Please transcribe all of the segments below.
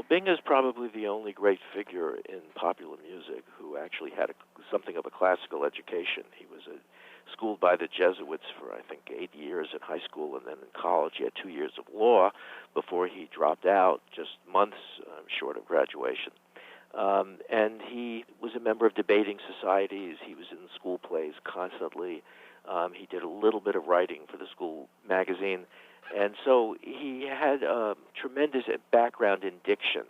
Well, Bing is probably the only great figure in popular music who actually had something of a classical education. He was schooled by the Jesuits for, I think, 8 years in high school, and then in college he had 2 years of law before he dropped out, just months short of graduation. And he was a member of debating societies. He was in school plays constantly. He did a little bit of writing for the school magazine. And so he had a tremendous background in diction.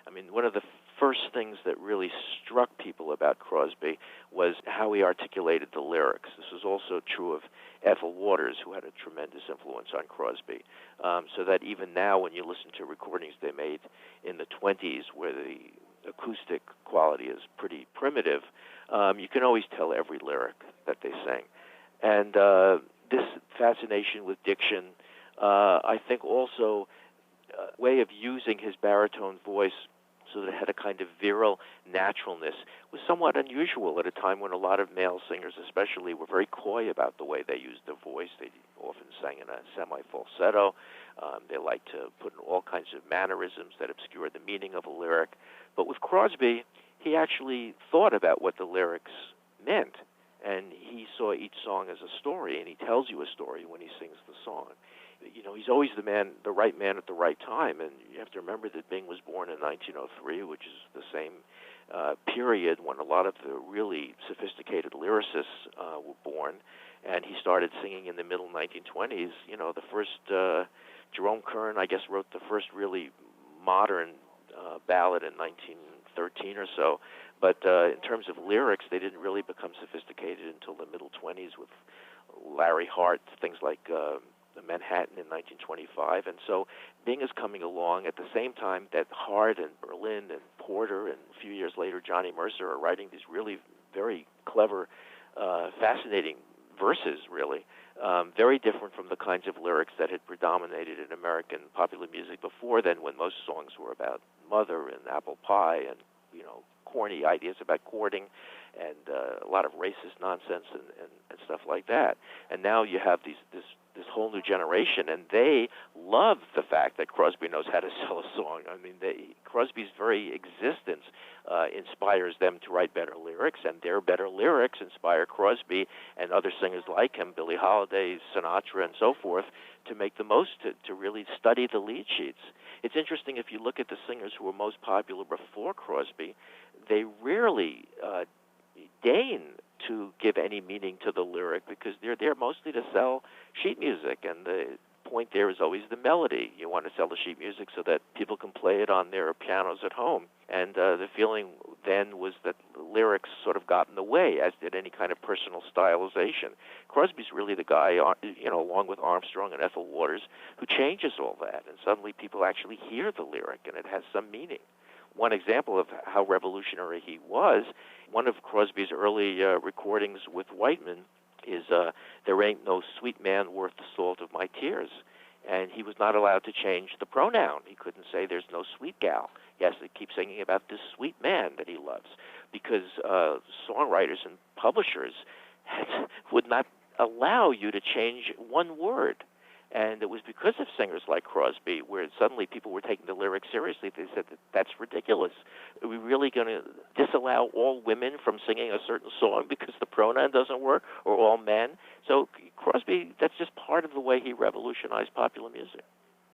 I mean, one of the first things that really struck people about Crosby was how he articulated the lyrics. This was also true of Ethel Waters, who had a tremendous influence on Crosby. So that even now, when you listen to recordings they made in the 20s, where the acoustic quality is pretty primitive, you can always tell every lyric that they sang. And this fascination with diction, I think also a way of using his baritone voice so that it had a kind of virile naturalness was somewhat unusual at a time when a lot of male singers especially were very coy about the way they used their voice. They often sang in a semi-falsetto. They liked to put in all kinds of mannerisms that obscured the meaning of a lyric. But with Crosby, he actually thought about what the lyrics meant, and he saw each song as a story, and he tells you a story when he sings the song. You know, he's always the right man at the right time, and you have to remember that Bing was born in 1903, which is the same period when a lot of the really sophisticated lyricists were born, and he started singing in the middle 1920s. You know, the first, Jerome Kern, I guess, wrote the first really modern ballad in 1913 or so, but in terms of lyrics, they didn't really become sophisticated until the middle 20s with Larry Hart, things like Manhattan in 1925, and so Bing is coming along at the same time that Hart and Berlin and Porter and a few years later Johnny Mercer are writing these really very clever, fascinating verses, really, very different from the kinds of lyrics that had predominated in American popular music before then, when most songs were about mother and apple pie and, you know, corny ideas about courting and a lot of racist nonsense and stuff like that. And now you have this whole new generation, and they love the fact that Crosby knows how to sell a song. I mean, Crosby's very existence inspires them to write better lyrics, and their better lyrics inspire Crosby and other singers like him, Billie Holiday, Sinatra, and so forth, to make the most, to really study the lead sheets. It's interesting, if you look at the singers who were most popular before Crosby, they rarely deign to give any meaning to the lyric, because they're there mostly to sell sheet music, and the point there is always the melody. You want to sell the sheet music so that people can play it on their pianos at home. And the feeling then was that the lyrics sort of got in the way, as did any kind of personal stylization. Crosby's really the guy, you know, along with Armstrong and Ethel Waters, who changes all that, and suddenly people actually hear the lyric, and it has some meaning. One example of how revolutionary he was, one of Crosby's early recordings with Whiteman is There Ain't No Sweet Man Worth the Salt of My Tears. And he was not allowed to change the pronoun. He couldn't say there's no sweet gal. He has to keep singing about this sweet man that he loves, because songwriters and publishers would not allow you to change one word. And it was because of singers like Crosby where suddenly people were taking the lyrics seriously. They said, that's ridiculous. Are we really going to disallow all women from singing a certain song because the pronoun doesn't work, or all men? So Crosby, that's just part of the way he revolutionized popular music.